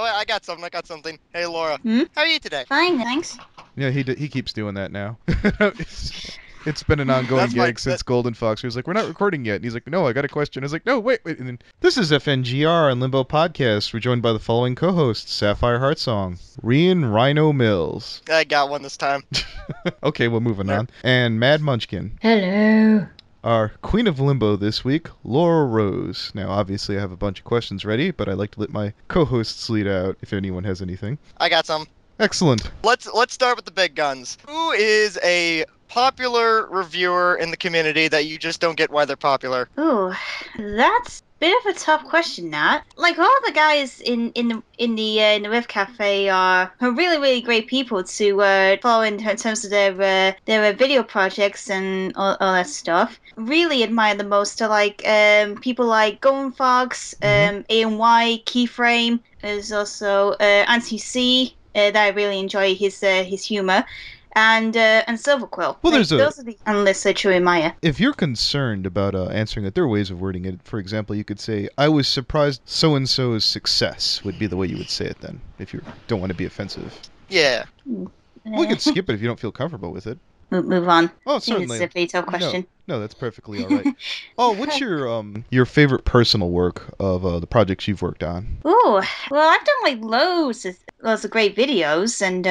Oh, I got something. Hey, Laura. Hmm? How are you today? Fine, thanks. Yeah, he keeps doing that now. It's been an ongoing That's my- gag since Golden Fox. He was like, "We're not recording yet," and he's like, "No, I got a question." I was like, "No, wait." And then, this is FNGR and Limbo podcast. We're joined by the following co-hosts: Saphire Heartsong, Rion Rhino Mills. I got one this time. Okay, well, moving on. And Mad Munchkin. Hello. Our Queen of Limbo this week, Laura Rose. Now, obviously, I have a bunch of questions ready, but I like to let my co-hosts lead out if anyone has anything. I got some. Excellent. Let's start with the big guns. Who is a popular reviewer in the community that you just don't get why they're popular? Ooh, that's a bit of a tough question, Nat. Like, all the guys in the Rift Cafe are really great people to follow in terms of their video projects and all that stuff. Really admire the most are like people like Golden Fox, ANY, Keyframe. There's also Anti-C that I really enjoy his humor. And Silverquill. Well, those are the analysts I truly admire. If you're concerned about answering it, there are ways of wording it. For example, you could say, "I was surprised so-and-so's success," would be the way you would say it then, if you don't want to be offensive. Yeah. We can skip it if you don't feel comfortable with it. Move on. Oh, certainly. It's a veto question. No, that's perfectly all right. Oh, what's your favorite personal work of the projects you've worked on? Ooh, well, I've done like loads of great videos, and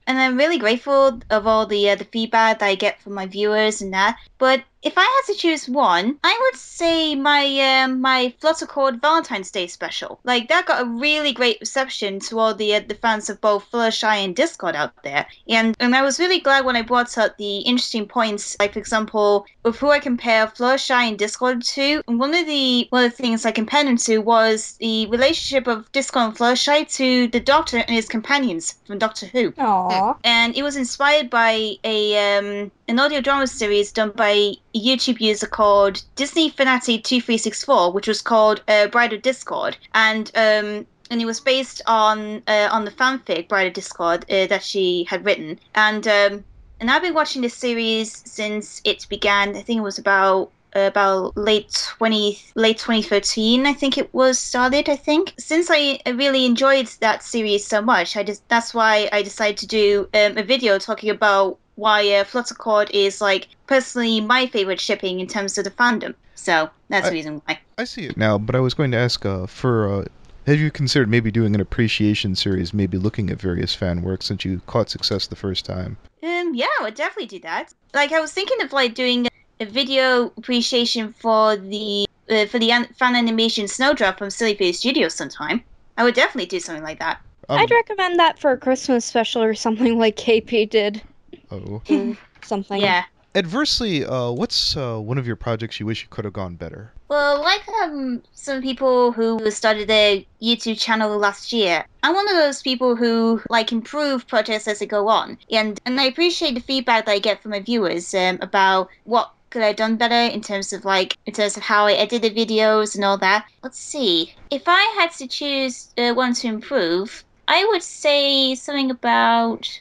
I'm really grateful of all the feedback that I get from my viewers and that. But if I had to choose one, I would say my Fluttercord Valentine's Day special. Like, that got a really great reception to all the fans of both Fluttershy and Discord out there. And I was really glad when I brought up the interesting points, like, for example, with who I compare Fluttershy and Discord to. And one of the things I compared them to was the relationship of Discord and Fluttershy to the Doctor and his companions from Doctor Who. Aww. And it was inspired by an audio drama series done by a YouTube user called Disney Fanatic 2364, which was called Bride of Discord, and it was based on the fanfic Bride of Discord that she had written, and I've been watching this series since it began. I think it was about late 2013, I think it was started. I think since I really enjoyed that series so much, that's why I decided to do a video talking about why Fluttercord is, like, personally my favorite shipping in terms of the fandom. So that's the reason why. I see it now, but I was going to ask have you considered maybe doing an appreciation series, maybe looking at various fan work since you caught success the first time? Yeah, I would definitely do that. Like, I was thinking of like doing a video appreciation for the fan animation Snowdrop from Silly Face Studios sometime. I would definitely do something like that. I'd recommend that for a Christmas special or something like KP did. Oh. Something. Yeah. Adversely, what's one of your projects you wish you could have gone better? Well, like some people who started their YouTube channel last year, I'm one of those people who like improve projects as they go on, and I appreciate the feedback that I get from my viewers about what could I have done better in terms of how I edited videos and all that. Let's see. If I had to choose one to improve, I would say something about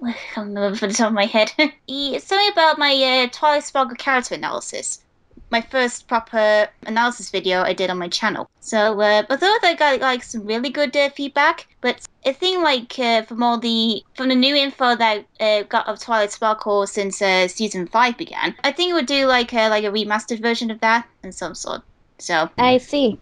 I can't remember from the top of my head. Something about my Twilight Sparkle character analysis. My first proper analysis video I did on my channel. So, although I got like some really good feedback, but I think from the new info that got of Twilight Sparkle since season 5 began, I think it would do like a remastered version of that in some sort. So I see.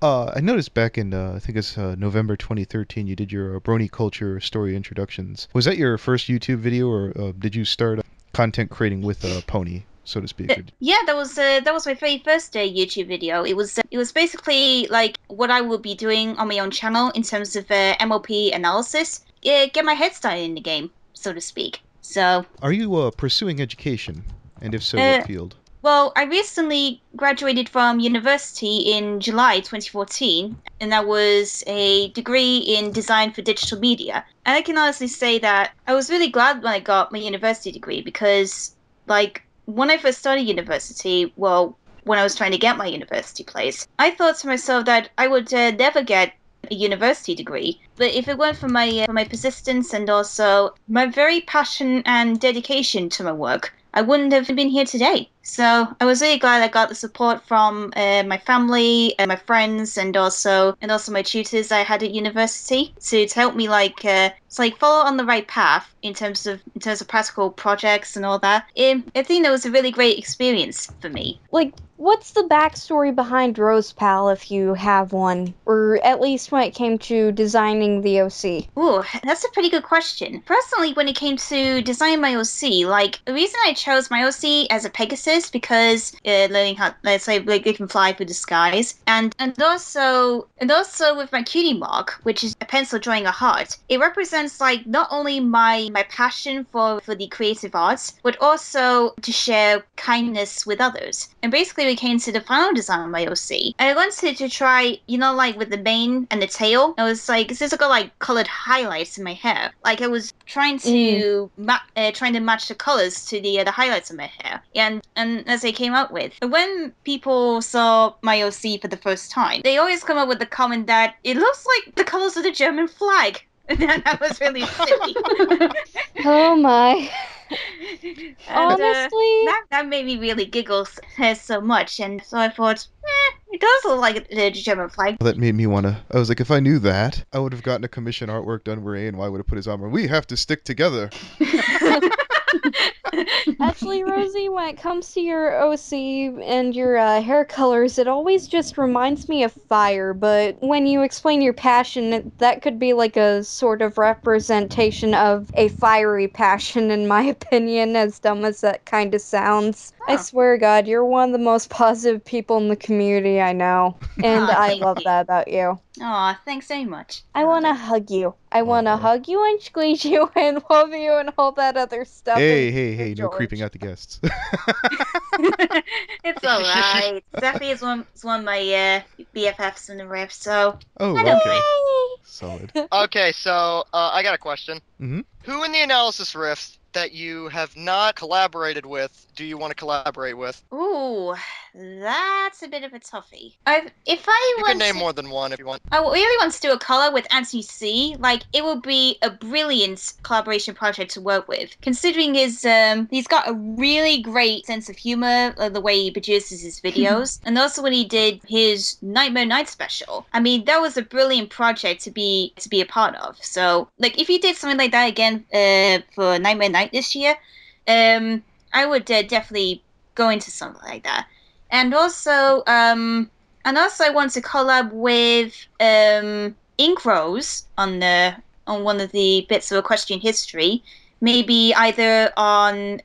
I noticed back in, I think it's November 2013, you did your Brony Culture story introductions. Was that your first YouTube video, or did you start content creating with Pony, so to speak? Yeah, that was my very first YouTube video. It was basically like what I would be doing on my own channel in terms of MLP analysis. Get my head started in the game, so to speak. So, are you pursuing education, and if so, what field? Well, I recently graduated from university in July 2014, and that was a degree in design for digital media. And I can honestly say that I was really glad when I got my university degree because, like, when I first started university, well, when I was trying to get my university place, I thought to myself that I would never get a university degree. But if it weren't for my persistence and also my very passion and dedication to my work, I wouldn't have been here today. So I was really glad I got the support from my family and my friends, and also my tutors I had at university to help me follow on the right path in terms of practical projects and all that. I think that was a really great experience for me. Like, what's the backstory behind Rose Pal, if you have one? Or at least when it came to designing the OC? Ooh, that's a pretty good question. Personally, when it came to designing my OC, the reason I chose my OC as a Pegasus because learning how, let's say, like it can fly through the skies, and also with my cutie mark, which is a pencil drawing a heart, it represents not only my passion for the creative arts, but also to share kindness with others. And basically, when it came to the final design of my OC, I wanted to try, with the mane and the tail, I was like, since I got colored highlights in my hair, I was trying to match the colors to the highlights of my hair, and as I came up with, when people saw my OC for the first time, they always come up with the comment that it looks like the colors of the German flag. And that was really silly. Oh my. And, Honestly, that made me really giggle so much, and so I thought, it does look like the German flag. That made me want to. I was like, if I knew that, I would have gotten a commission artwork done where A&Y would have put his armor. We have to stick together. actually, Rosie, when it comes to your OC and your hair colors, it always just reminds me of fire, but when you explain your passion, that could be like a sort of representation of a fiery passion, in my opinion, as dumb as that kind of sounds. I swear to God, you're one of the most positive people in the community I know, and I love that about you. Aw, thanks very much. I want to hug you. I want to hug you and squeeze you and love you and all that other stuff. Hey, no creeping out the guests. It's alright. Zephy is one of my BFFs in the rift, so Oh, I don't okay. mind. Solid. Okay, so I got a question. Mm-hmm. Who in the Analysis Rift that you have not collaborated with do you want to collaborate with? Ooh, that's a bit of a toughie. You can name more than one if you want. I really want to do a color with Anthony C. It would be a brilliant collaboration project to work with, considering he's got a really great sense of humor, the way he produces his videos, and also when he did his Nightmare Night special. I mean, that was a brilliant project to be a part of. So, if you did something like that again for Nightmare Night this year, I would definitely go into something like that. And also, I want to collab with Ink Rose on one of the bits of Equestrian history. Maybe either on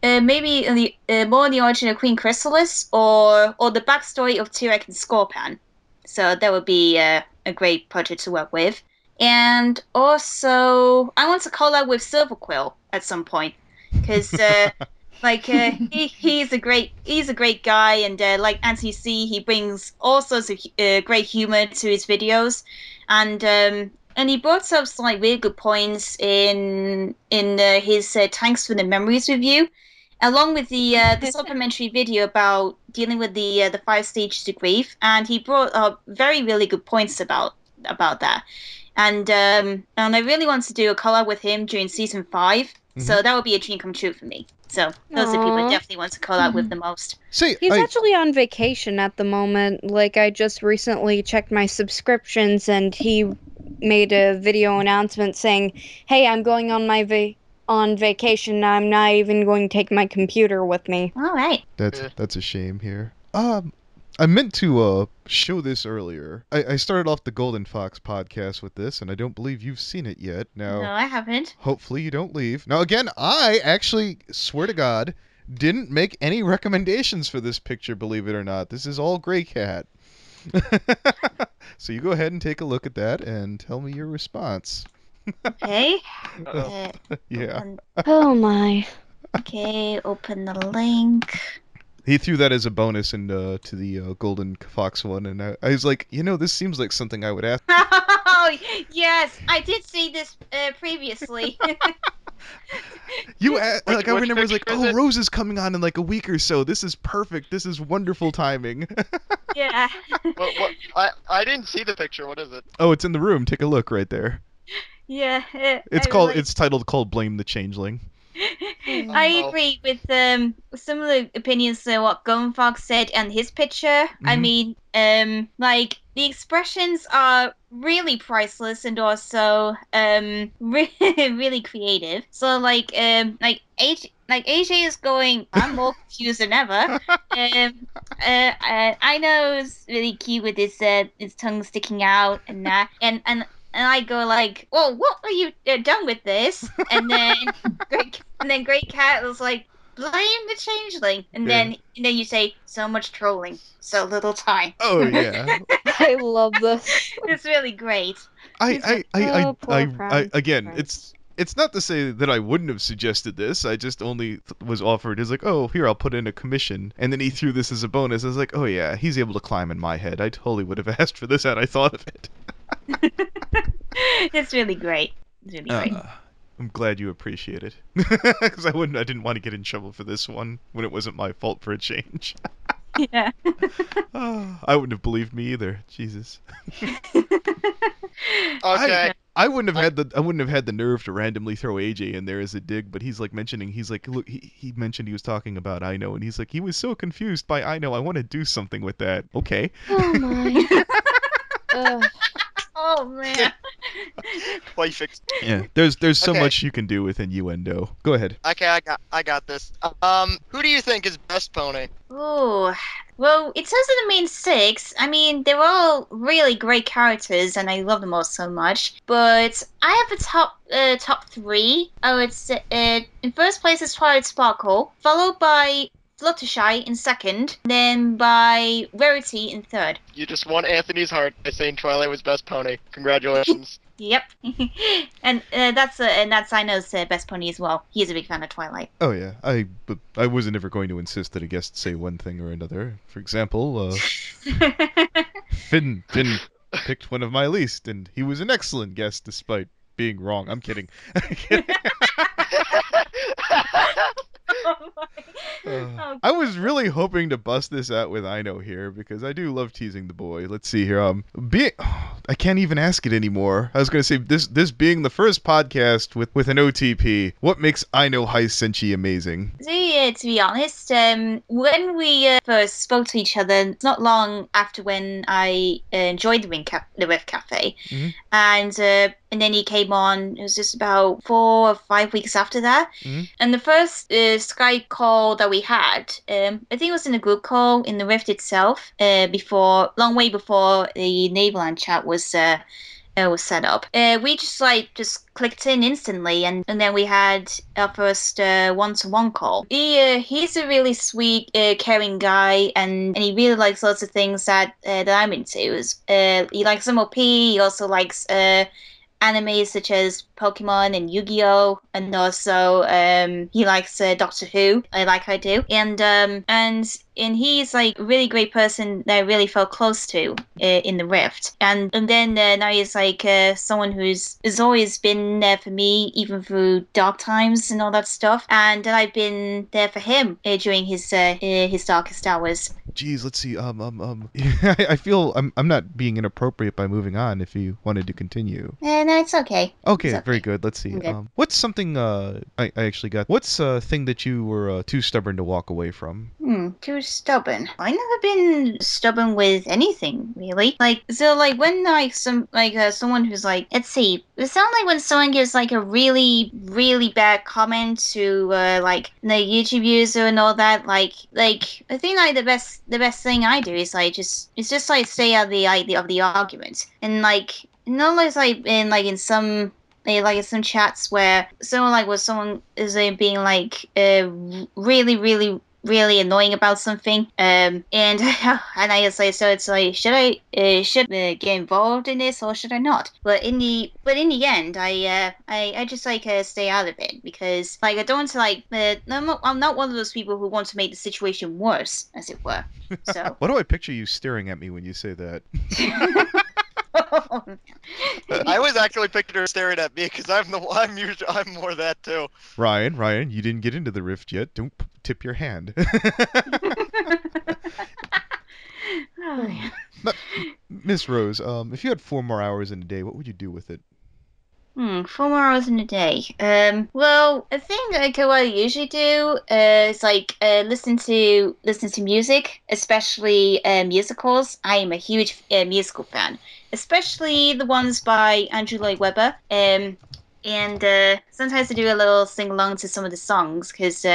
maybe in the more on the origin of Queen Chrysalis, or the backstory of Tyrek and Scorpan. So that would be a great project to work with. And also, I want to collab with Silverquill at some point, because he's a great guy, and like Anthony C, he brings all sorts of great humor to his videos, and he brought up some really good points in his Thanks for the Memories review, along with the supplementary video about dealing with the 5 stages of grief, and he brought up really good points about that. And I really want to do a collab with him during season 5, so that would be a dream come true for me. So those are the people I definitely want to collab with the most. He's actually on vacation at the moment. I just recently checked my subscriptions, and he made a video announcement saying, "Hey, I'm going on my on vacation. I'm not even going to take my computer with me." All right. That's a shame here. I meant to show this earlier. I started off the Golden Fox podcast with this, and I don't believe you've seen it yet. Now, No, I haven't. Hopefully you don't leave. Now, again, I actually, swear to God, didn't make any recommendations for this picture, believe it or not. This is all Gray Cat. So you go ahead and take a look at that and tell me your response. Okay. Yeah. Oh my. Okay, open the link. He threw that as a bonus to the Golden Fox one, and I was like, this seems like something I would ask. Oh, yes, I did see this previously. I remember it was like, oh, Rose is coming on in a week or so. This is perfect. This is wonderful timing. Yeah. I didn't see the picture. What is it? Oh, it's in the room. Take a look right there. Yeah. It's titled "Blame the Changeling." I agree with some of the opinions of what Golden Fox said and his picture. I mean, like the expressions are really priceless and also really creative. So AJ is going, I'm more confused than ever. I know it's really cute with his tongue sticking out and that, and I go like, "Well, what are you done with this?" Great Cat was like, "Blame the changeling," and then you say, "So much trolling, so little time." Oh yeah. I love this. It's really great. Again, it's not to say that I wouldn't have suggested this. I just only was offered as like, oh, here, I'll put in a commission, and then he threw this as a bonus. I was like, oh yeah, he's able to climb in my head. I totally would have asked for this had I thought of it. It's really great. It's really great. I'm glad you appreciate it, because I didn't want to get in trouble for this one when it wasn't my fault for a change. Yeah. I wouldn't have believed me either. Jesus. Okay. I wouldn't have had the nerve to randomly throw AJ in there as a dig, but he's like, look, he mentioned he was talking about Aino, and he's like, he was so confused by Aino, I want to do something with that. Okay. Oh my. Oh man. Well, you fixed. Yeah. There's so Okay. much you can do with innuendo. Go ahead. Okay, I got this. Who do you think is best pony? Ooh. Well, it says in the main six. I mean, they're all really great characters, and I love them all so much. But I have a top three. I would say in first place is Twilight Sparkle, followed by Fluttershy in second, then by Rarity in third. You just won Anthony's heart by saying Twilight was best pony. Congratulations. Yep, and that's Aino's best pony as well. He's a big fan of Twilight. Oh yeah, but I wasn't ever going to insist that a guest say one thing or another. For example, Finn picked one of my least, and he was an excellent guest despite being wrong. I'm kidding. I was really hoping to bust this out with Aino here because I do love teasing the boy. Let's see here. I can't even ask it anymore. I was going to say this being the first podcast with an OTP, what makes Aino Heist Senshi amazing? To be honest, when we first spoke to each other, it's not long after when I joined the Rift Cafe, and then he came on. It was just about 4 or 5 weeks after that. And the first Skype call that we had, I think it was in a group call in the Rift itself, long way before the Naveland chat was set up. We just clicked in instantly, and then we had our first one-to-one call. He's a really sweet, caring guy, and he really likes lots of things that I'm into. He likes MOP. He also likes anime such as Pokemon and Yu-Gi-Oh, and also he likes Doctor Who, like I do, and he's like a really great person that I really felt close to in the Rift, and then now he's like someone has always been there for me even through dark times and all that stuff, and that I've been there for him during his darkest hours. Geez, let's see. I feel I'm not being inappropriate by moving on. If you wanted to continue. No, it's okay. Okay, It's okay. very good. Let's see. Okay. What's something I actually got? What's a thing that you were too stubborn to walk away from? Too stubborn. I never been stubborn with anything really. When someone who's like, let's see, it sounds like when someone gives like a really really bad comment to like the YouTube user and all that. Like I think like the best thing I do is just like stay out of the argument, and like not like in some chats where someone is being like really really really annoying about something, and I just like, so it's like, should I get involved in this or should I not? But in the end, I just like stay out of it, because like I don't want to like I'm not one of those people who want to make the situation worse, as it were. So Why do I picture you staring at me when you say that? I was actually picturing her staring at me because I'm more that too. Ryan, you didn't get into the Rift yet. Don't tip your hand. Miss Rose, if you had 4 more hours in a day, what would you do with it? 4 hours in a day. Well, I think what I usually do is listen to music, especially musicals. I am a huge musical fan, especially the ones by Andrew Lloyd Webber. And sometimes I do a little sing along to some of the songs because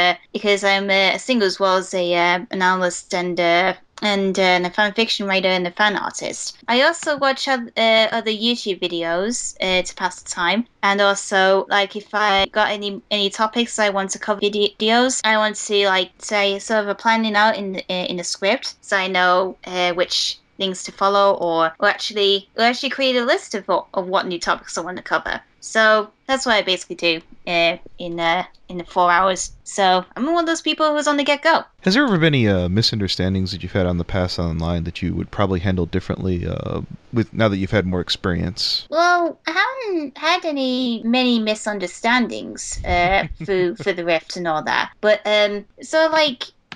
I'm a singer as well as a an analyst and a fan fiction writer and a fan artist. I also watch other YouTube videos to pass the time, and also like if I got any topics I want to cover videos, I want to say sort of a planning out in the script, so I know which things to follow, or actually create a list of what new topics I want to cover. So that's what I basically do in the 4 hours. So I'm one of those people who's on the get-go. Has there ever been any misunderstandings that you've had on the past online that you would probably handle differently with now that you've had more experience? Well, I haven't had many misunderstandings for the Rift and all that. But so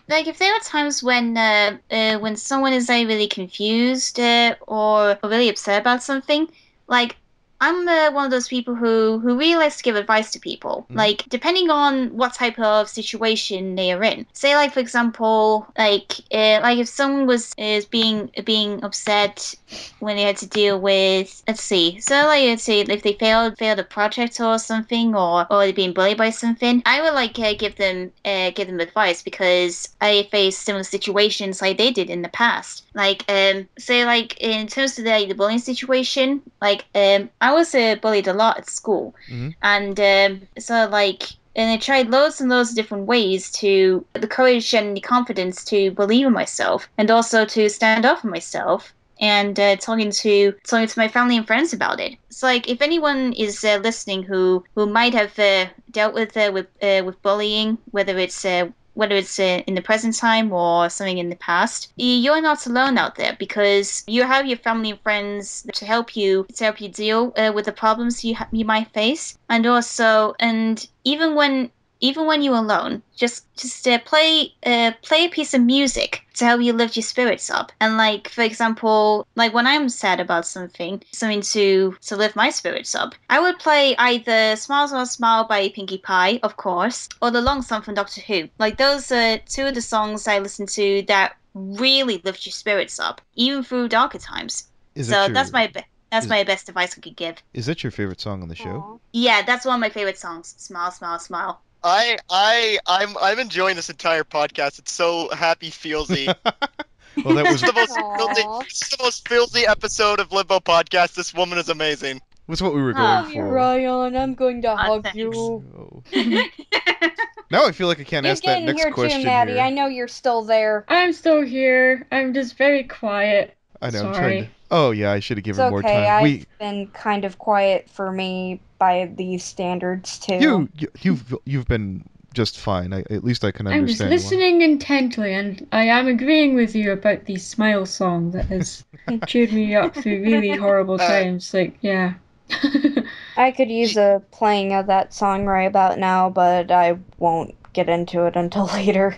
if there are times when someone is really confused or really upset about something, like I'm one of those people who really likes to give advice to people. Like, depending on what type of situation they are in. Say, like, for example, like if someone is being upset when they had to deal with, let's see, if they failed a project or something, or they're being bullied by something, I would give them advice, because I faced similar situations like they did in the past. Say, like, in terms of the bullying situation, I was bullied a lot at school, and and I tried loads and loads of different ways to the courage and the confidence to believe in myself, and also to stand up for myself, and talking to my family and friends about it. It's like, if anyone is listening who might have dealt with bullying, whether it's in the present time or something in the past, you're not alone out there, because you have your family and friends to help you deal with the problems you might face, and even when you're alone, just play a piece of music to help you lift your spirits up. And like, for example, like when I'm sad about something to lift my spirits up, I would play either "Smile, Smile, Smile" by Pinkie Pie, of course, or "The Long Song" from Doctor Who. Like, those are two of the songs I listen to that really lift your spirits up, even through darker times. That's my best advice I could give. Is that your favorite song on the show? Aw. Yeah, that's one of my favorite songs. "Smile, Smile, Smile." I'm enjoying this entire podcast. It's so happy feelsy. Well, that was Aw. This is the most filthy episode of Limbo podcast. This woman is amazing. was what we were Oh, going You're for. Ryan, I'm going to hug thanks. you. Oh. Now I feel like I can't You ask get that in next here question too, Maddie. here. I know you're still there. I'm still here. I'm just very quiet. I know. I'm trying Sorry. to. Oh yeah, I should have It's given her more okay. time. I've been kind of quiet for me by these standards too. You've been just fine. At least I can I'm just understand. listening intently, and I am agreeing with you about the Smile song that has cheered me up through really horrible times. Like, yeah. I could use a playing of that song right about now, but I won't get into it until later.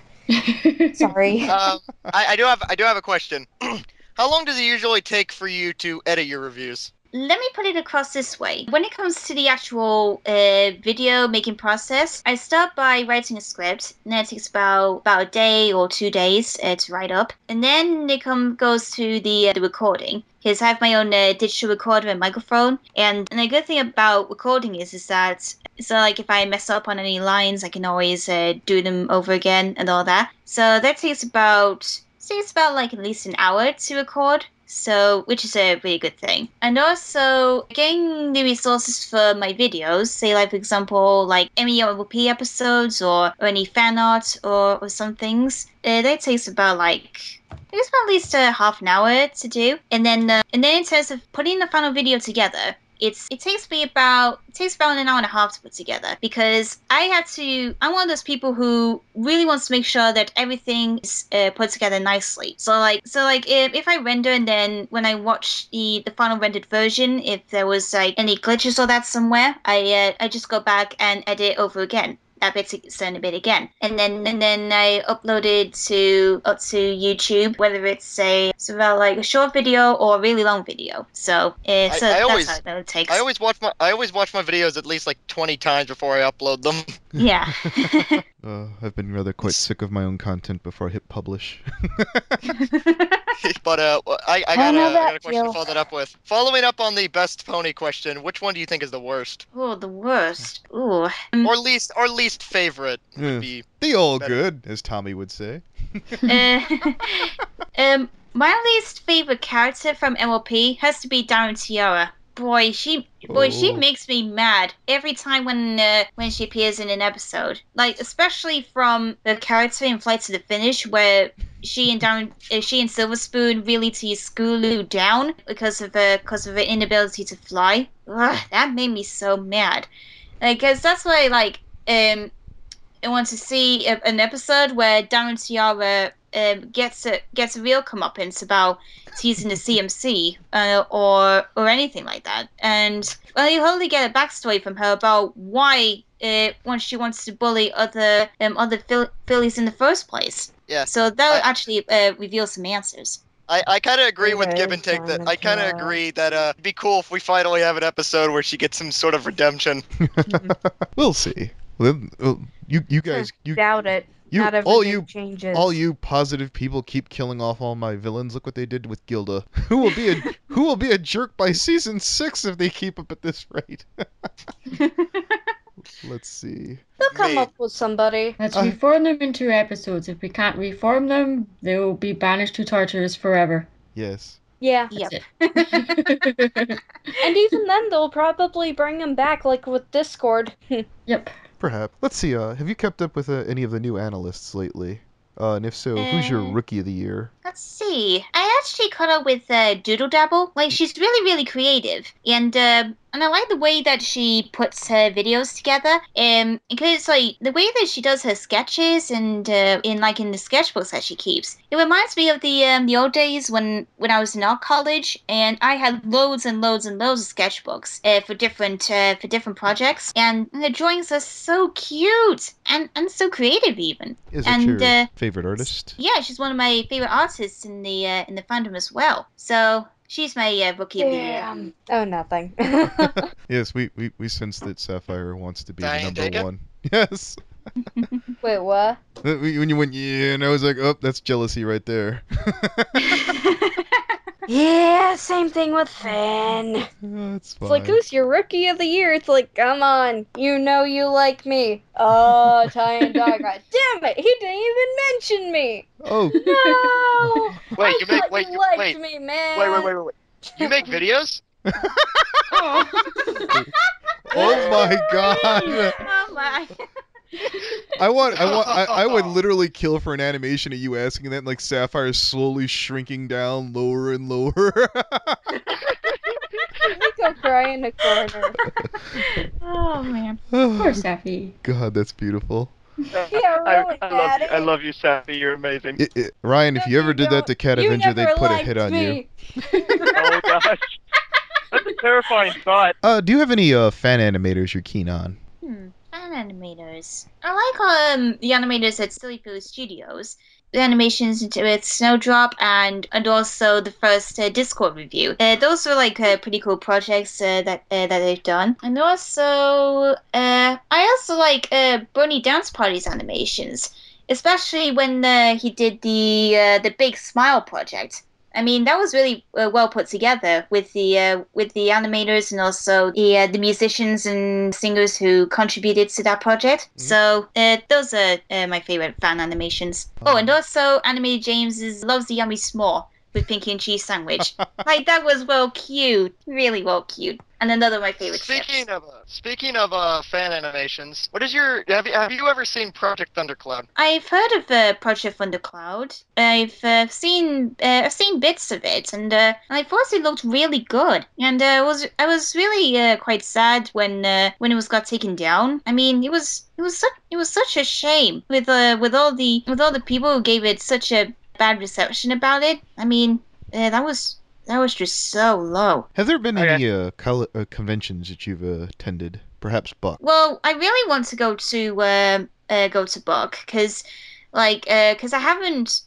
Sorry. I do have a question. How long does it usually take for you to edit your reviews? Let me put it across this way. When it comes to the actual video making process, I start by writing a script, and then it takes about a day or 2 days to write up. And then it goes to the recording, because I have my own digital recorder and microphone. And the good thing about recording is that, so like, if I mess up on any lines, I can always do them over again and all that. So that takes about like at least an hour to record, so which is a really good thing. And also getting the resources for my videos, say like, for example, like MEOP episodes or any fan art or some things, that takes about at least a half an hour to do. And then in terms of putting the final video together, it takes me about an hour and a half to put together, because I'm one of those people who really wants to make sure that everything is put together nicely. So if I render, and then when I watch the final rendered version, if there was like any glitches or that somewhere, I just go back and edit over again. that certain bit again, and then I uploaded to YouTube, whether it's a sort of like a short video or a really long video. So that's how it takes. I always watch my videos at least like 20 times before I upload them. Yeah. I've been rather quite sick of my own content before I hit publish. But I got a question to feels. follow that up with. Following up on the best pony question, which one do you think is the worst? Oh, the worst. Ooh. Or least favorite would be the all better. good, as Tommy would say. My least favorite character from MLP has to be Darren Tiara. Boy, she makes me mad every time when she appears in an episode. Like, especially from the character in Flight to the Finish, where she and Silver Spoon really tease Skulu down because of her inability to fly. Ugh, that made me so mad. Because that's why I want to see an episode where Darren Tiara gets a real comeuppance about teasing the CMC or anything like that. And you hardly get a backstory from her about why when she wants to bully other fillies in the first place. Yeah. So that would actually reveal some answers. I kind of agree with Okay, give and take that. I Simon kind of Tiara. agree that it'd be cool if we finally have an episode where she gets some sort of redemption. We'll see. Well, you guys, Doubt it. you Not all everything you changes. all you positive people keep killing off all my villains. Look what they did with Gilda. Who will be a jerk by season 6 if they keep up at this rate? Let's see. They'll come Me. up with somebody. Let's reform them in 2 episodes. If we can't reform them, they will be banished to Tartarus forever. Yes. Yeah. Yep. That's it. And even then, they'll probably bring them back, like with Discord. Yep. Perhaps. Let's see. Have you kept up with any of the new analysts lately? And if so, who's your rookie of the year? Let's see. I actually caught up with Doodle Dabble. Like, she's really, really creative, and I like the way that she puts her videos together. Because like the way that she does her sketches and in the sketchbooks that she keeps, it reminds me of the old days when I was in art college, and I had loads and loads and loads of sketchbooks for different projects, and the drawings are so cute and so creative even. Is that your favorite artist? Yeah, she's one of my favorite artists in the fandom as well. So she's my rookie of the year. Oh, nothing. Yes, we sense that Saphire wants to be the Diane number Dega? one. Yes. Wait, what? When you went, yeah, and I was like, oh, that's jealousy right there. Yeah, same thing with Finn. That's fine. It's like, who's your rookie of the year? It's like, come on, you know you like me. Oh, Ty and Daga. Damn it, he didn't even mention me. Oh. No. Wait, I you make thought wait, you you, liked wait, me, man. wait. You make videos? Oh my god. Oh my. I would literally kill for an animation of you asking that, and like Sapphire slowly shrinking down lower and lower. Let me go cry in the corner. Oh man. Poor Sappy. God, that's beautiful. Yeah, really, Daddy. I love you, Sappy. You're amazing. Ryan, if you ever did that to Cat You Avenger, they'd never put a liked hit on you. me. Oh gosh, that's a terrifying thought. Do you have any fan animators you're keen on? Fan animators. I like the animators at Silly Poo Studios. The animations with Snowdrop and also the first Discord review. Those were like pretty cool projects that they've done. And also, I also like Brony Dance Party's animations, especially when he did the Big Smile project. I mean, that was really well put together with the animators and also the musicians and singers who contributed to that project. So those are my favorite fan animations. Oh, and also Anime James's Loves the Yummy S'more with Pinky and Cheese Sandwich. Like, that was well cute, really well cute. And another of my favorite Speaking of fan animations, what is your have you ever seen Project Thundercloud? I've heard of Project Thundercloud. I've seen bits of it, and I thought it looked really good. And I was really quite sad when it got taken down. I mean, it was such a shame with all the people who gave it such a bad reception about it. I mean, that was just so low. Have there been any conventions that you've attended? Perhaps Buck. Well, I really want to go to Buck because I haven't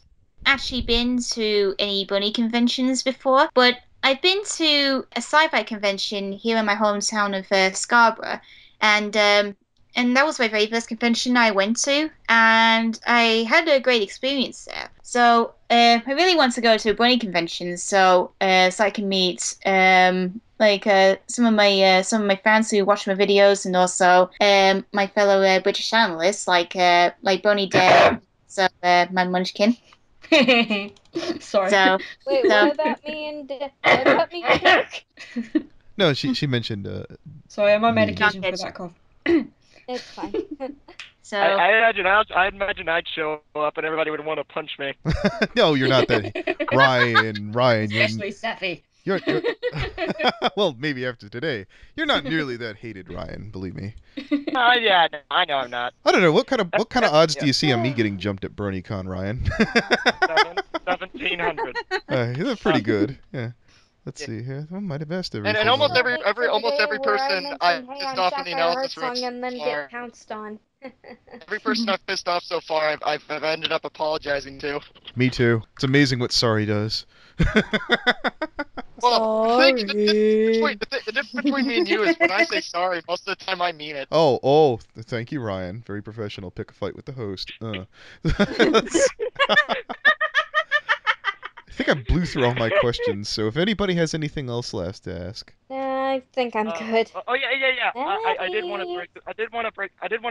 actually been to any bunny conventions before, but I've been to a sci-fi convention here in my hometown of Scarborough, and that was my very first convention I went to, and I had a great experience there. So I really want to go to a bunny convention, so I can meet some of my fans who watch my videos, and also my fellow British analysts like Brony Day, so my Munchkin. Sorry. So Wait, what about me and what about me and Dick? No, she mentioned. Sorry, I'm on Me. medication for that cough. It's fine. so I imagine I'd show up and everybody would want to punch me. No, you're not that. Ryan, Especially Sappy. you're well, maybe after today, you're not nearly that hated, Ryan. Believe me. Yeah, no, I know I'm not. I don't know what kind of odds do you see on me getting jumped at BronyCon, Ryan? 1,700. They're pretty good. Yeah. Let's see here. I might have asked everything. And almost else. every person I've Hey, pissed I'm off in the Saphire analysis Heartsong, room and then so get far, pounced on. every person I've pissed off so far, I've ended up apologizing to. Me too. It's amazing what sorry does. Well, the difference between me and you is when I say sorry, most of the time I mean it. Oh, thank you, Ryan. Very professional. Pick a fight with the host. I think I blew through all my questions, so if anybody has anything else left to ask. I think I'm good. Oh yeah. I did want Hey. to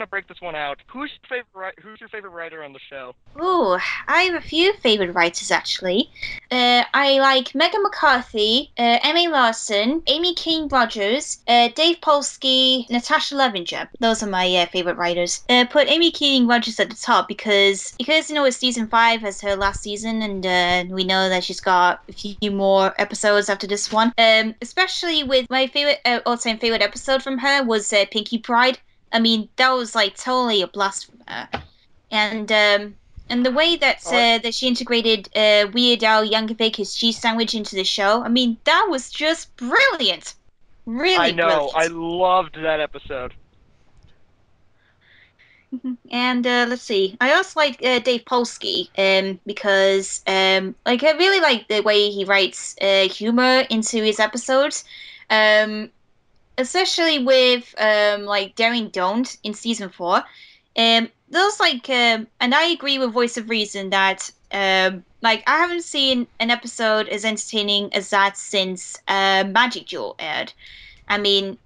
break this one out. Who's your favorite writer on the show? ooh, I have a few favorite writers actually. I like Megan McCarthy, Emma Larson, Amy King Rogers, Dave Polsky, Natasha Levinger. Those are my favorite writers. Put Amy King Rogers at the top because it's season 5 as her last season, and we know that she's got a few more episodes after this one. Especially with my favorite all-time favorite episode from her was Pinky Pride. I mean, that was like totally a blast from her, and the way that that she integrated Weird Al Yankovic's cheese sandwich into the show, I mean, that was just brilliant. Really I know. brilliant. I loved that episode. And let's see. I also like Dave Polsky because I really like the way he writes humor into his episodes, especially with Daring Don't in season 4. Those and I agree with Voice of Reason that I haven't seen an episode as entertaining as that since Magic Jewel aired. I mean,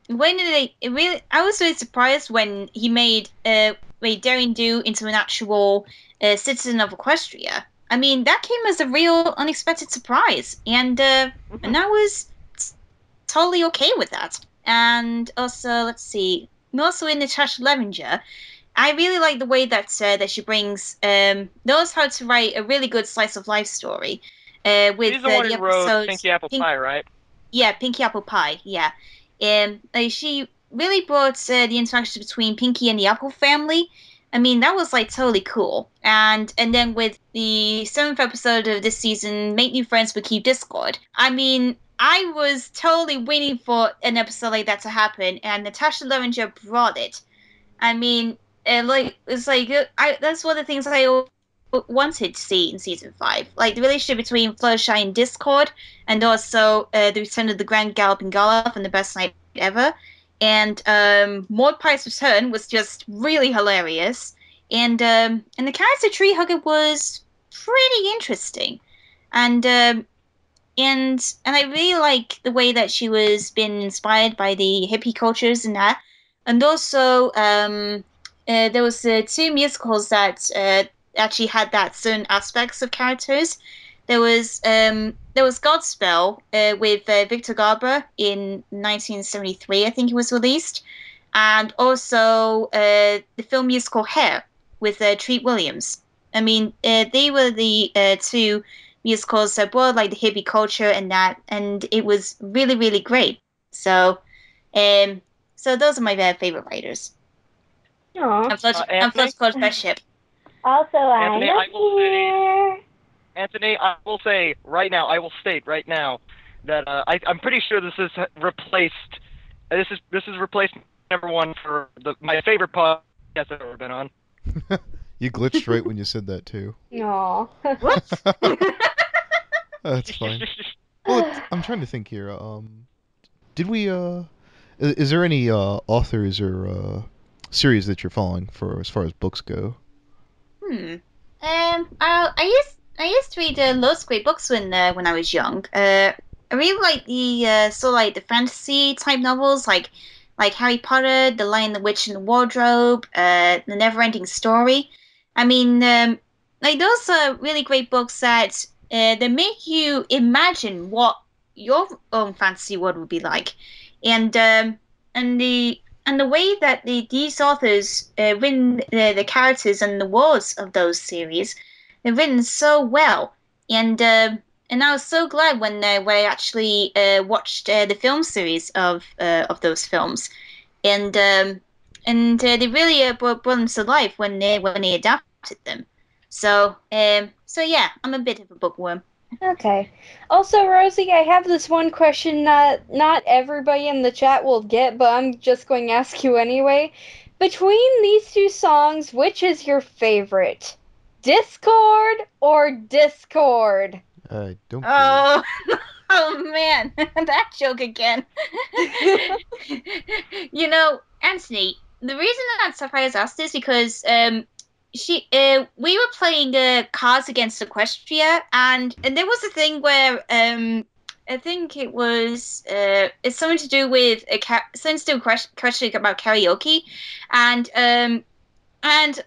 when did it really? I was really surprised when he made Daring Do into an actual citizen of Equestria. I mean, that came as a real unexpected surprise, and I was totally okay with that. And also, let's see, also in Natasha Levinger, I really like the way that she brings knows how to write a really good slice of life story. With She's the one the who wrote episodes, Pinky Apple Pie, right? Yeah, Pinky Apple Pie. Yeah, she really brought the interaction between Pinky and the Apple family. I mean, that was totally cool. And then with the 7th episode of this season, Make New Friends but Keep Discord. I mean, I was totally waiting for an episode like that to happen, and Natasha Levinger brought it. I mean, that's one of the things I wanted to see in season 5, like the relationship between Fluttershy and Discord, and also the return of the Grand Galloping Gala and the best night ever. And Maud Pie's return was just really hilarious, and the character Tree Hugger was pretty interesting, and I really like the way that she was being inspired by the hippie cultures and that, and also there was 2 musicals that actually had that certain aspects of characters. There was Godspell with Victor Garber in 1973, I think it was released, and also the film musical Hair with Treat Williams. I mean, they were the 2 musicals that brought the hippie culture and that, and it was really really great. So those are my favorite writers. Aw. I'm Flush Code's best ship. Also, Anthony, I'm I will here. Anthony, I will say right now, I will state right now that I'm pretty sure this has replaced This is replacement number one for my favorite podcast I've ever been on. You glitched right when you said that too. Aw. What? That's fine. Well, I'm trying to think here. Did we is there any authors or series that you're following for as far as books go? I used to read loads of great books when I was young. I really like the fantasy type novels like Harry Potter, The Lion, the Witch, and the Wardrobe, The Neverending Story. I mean, like those are really great books that they make you imagine what your own fantasy world would be like, and and the way that these authors written the characters and the worlds of those series, they're written so well, and I was so glad when I actually watched the film series of those films, and they really brought them to life when they adapted them. So yeah, I'm a bit of a bookworm. Okay. Also, Rosie, I have this one question that not everybody in the chat will get, but I'm just going to ask you anyway. Between these two songs, which is your favorite? Discord or Discord? I don't. Oh, oh man, that joke again. You know, Anthony, the reason that Sapphire's asked this because we were playing Cards Against Equestria, and there was a thing where I think it was it's something to do with something to do with question about karaoke, and an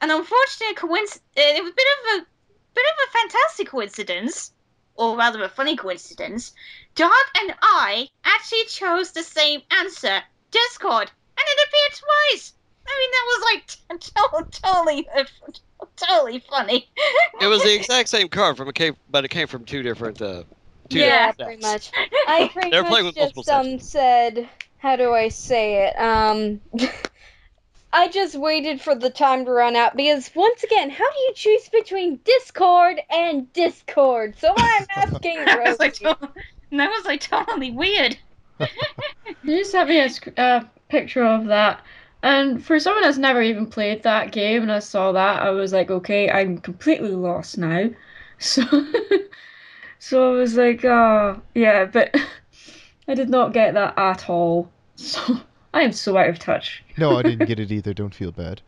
unfortunate coincidence. It was a bit of a fantastic coincidence, or rather a funny coincidence. Dot and I actually chose the same answer, Discord, and it appeared twice. I mean, that was like totally funny. It was the exact same card but it came from two different. Yeah, pretty much. I pretty They're playing much with multiple just said, how do I say it? I just waited for the time to run out because once again, how do you choose between Discord and Discord? So I'm asking Rosie. That was like totally weird. You just sent me a picture of that, and for someone that's never even played that game, and I saw that, I was like, okay, I'm completely lost now. So, so I was like, yeah, but I did not get that at all. So I am so out of touch. No, I didn't get it either. Don't feel bad.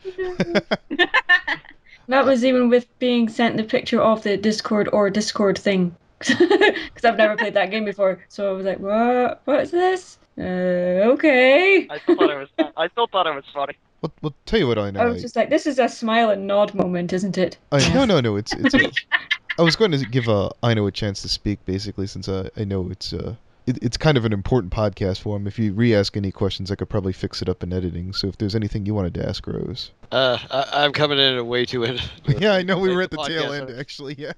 That was even with being sent the picture of the Discord thing. Because I've never played that game before. So I was like, what? What is this? Okay. I still thought it was funny. Well, tell you what I know. I was just like, this is a smile and nod moment, isn't it? No. It's. I was going to give Aino a chance to speak, basically, since I know it's kind of an important podcast for him. If you re-ask any questions, I could probably fix it up in editing. So if there's anything you wanted to ask Rose. I'm coming in way too in. Yeah, I know we were at the tail end, actually. Yeah.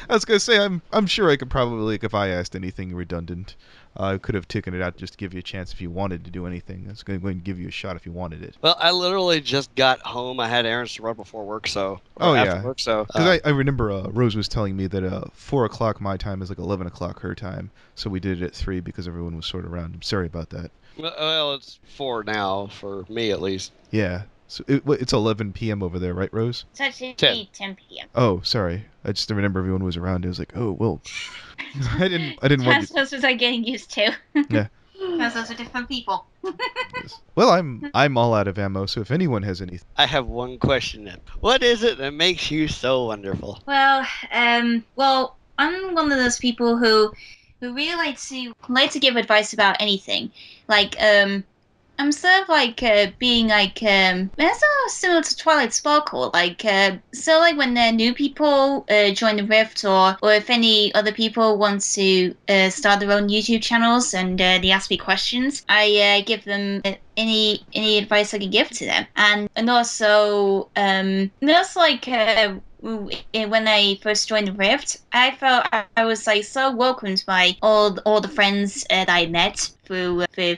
I was gonna say I'm sure I could probably, like, if I asked anything redundant, I could have taken it out just to give you a chance if you wanted to do anything. I was going to give you a shot if you wanted it. Well, I literally just got home. I had errands to run before work, after work, so. Because I remember Rose was telling me that 4 o'clock my time is like 11 o'clock her time, so we did it at 3 because everyone was sort of around. I'm sorry about that. Well, it's 4 now for me at least. Yeah. So it's 11 p.m. over there, right, Rose? It's actually 10 p.m. Oh, sorry. I just remember everyone was around. I was like, oh, well. I didn't want to. That's what I'm getting used to. Yeah. Because those are different people. Well, I'm all out of ammo, so if anyone has anything. I have one question then. What is it that makes you so wonderful? Well, I'm one of those people who really like to give advice about anything. Like, I'm sort of like being like it's sort of similar to Twilight Sparkle. Like so like when new people join the Rift, or if any other people want to start their own YouTube channels and they ask me questions, I give them any advice I can give to them, and also like when I first joined the Rift, I felt I was like so welcomed by all the friends that I met through the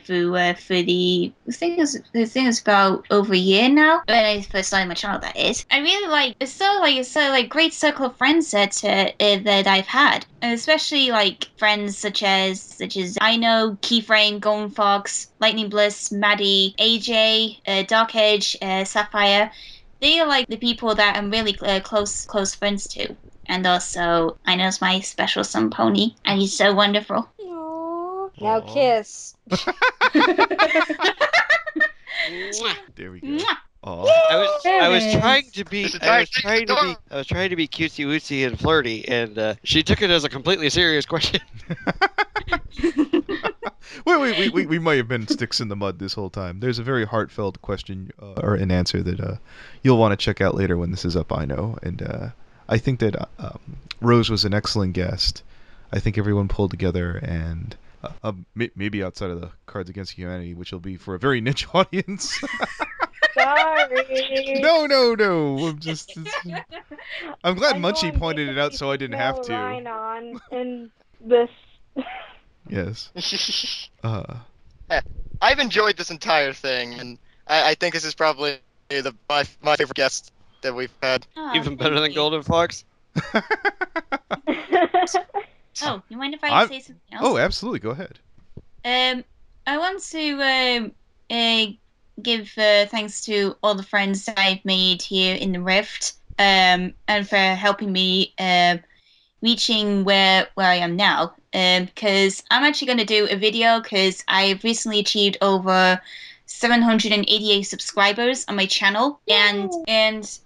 thing is about over a year now when I first started my channel. That is, I really like it's so great circle of friends that I've had, and especially like friends such as Aino, Keyframe, Golden Fox, Lightning Bliss, Maddie, AJ, Dark Edge, Saphire. They are like the people that I'm really close friends to. And also, I know it's my special son Pony, and he's so wonderful. Aww. Now kiss. There we go. Mwah. I was trying to be This is I was trying trying to be cutesy wootsy and flirty, and she took it as a completely serious question. We might have been sticks in the mud this whole time. There's a very heartfelt question or an answer that you'll want to check out later when this is up, I know. And I think that Rose was an excellent guest. I think everyone pulled together, and maybe outside of the Cards Against Humanity, which will be for a very niche audience. Sorry. No. I'm glad Munchie pointed it out so I didn't have to. Rhino and this. Yes. I've enjoyed this entire thing, and I think this is probably my favorite guest that we've had. Oh, Even better than you. Golden Fox. Oh, you mind if I say something else? Oh, absolutely. Go ahead. I want to give thanks to all the friends that I've made here in the Rift, and for helping me reaching where I am now. Because I'm actually going to do a video because I've recently achieved over 788 subscribers on my channel, and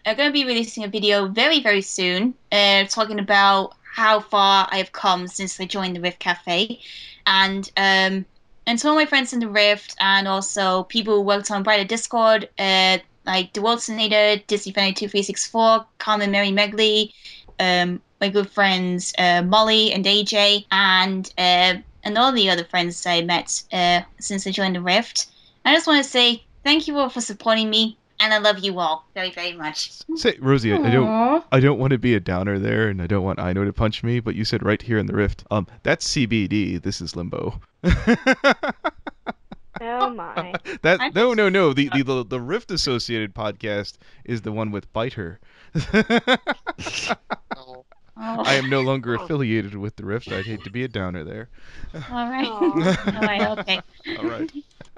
I'm going to be releasing a video very, very soon talking about how far I've come since I joined the Rift Cafe, and to all my friends in the Rift, and also people who worked on Brighter Discord, like The Wilsonator, Disney Fanny 2364, Carmen Mary Megley, my good friends Molly and AJ, and all the other friends I met since I joined the Rift. I just want to say thank you all for supporting me, and I love you all very, very much. Say, Rosie, Aww. I don't want to be a downer there, and I don't want Aino to punch me, but you said right here in the Rift, that's CBD. This is Limbo. Oh my. No. The Rift associated podcast is the one with Biter. I am no longer affiliated with the Rift. I'd hate to be a downer there. All right. Aw. All right. Okay. All right.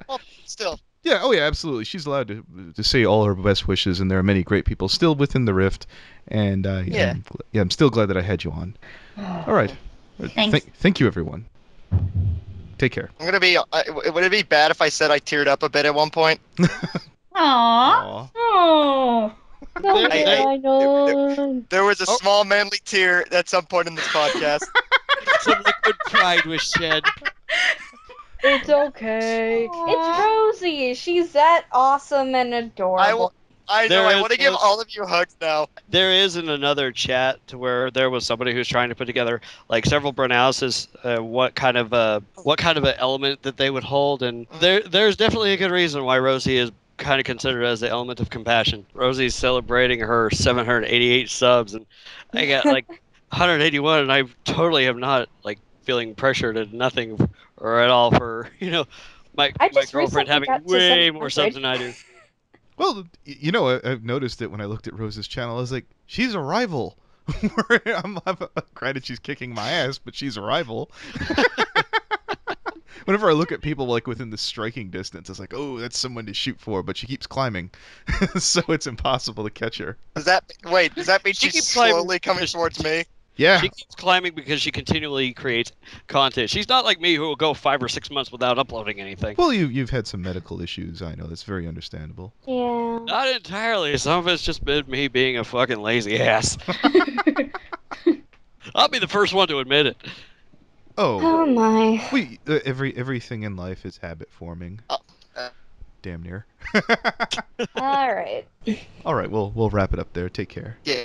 Well, still. Yeah, oh yeah, absolutely. She's allowed to say all her best wishes, and there are many great people still within the Rift, and I'm still glad that I had you on. All right. Thanks. Thank you, everyone. Take care. I'm gonna be. Would it be bad if I said I teared up a bit at one point? Aww. Aw. Oh. There was a small manly tear at some point in this podcast. Some liquid pride was shed. It's okay. Aww. It's Rosie. She's that awesome and adorable. I know. I want to give all of you hugs now. There is in another chat to where there was somebody who's trying to put together like several analysis, what kind of an element that they would hold, and there's definitely a good reason why Rosie is kind of considered as the element of compassion. Rosie's celebrating her 788 subs, and I got like 181, and I totally am not like feeling pressured at nothing or at all for my girlfriend having way more subs than I do. Well, I've noticed that when I looked at Rose's channel, I was like, she's a rival. I'm granted she's kicking my ass, but she's a rival. Whenever I look at people like within the striking distance, it's like, oh, that's someone to shoot for, but she keeps climbing, so it's impossible to catch her. Does that mean she's slowly coming towards me? Yeah. She keeps climbing because she continually creates content. She's not like me who will go 5 or 6 months without uploading anything. Well, you've had some medical issues. I know that's very understandable. Yeah. Not entirely. Some of it's just been me being a fucking lazy ass. I'll be the first one to admit it. Oh my. Everything in life is habit forming. Damn near. All right. All right, we'll wrap it up there. Take care. Yeah.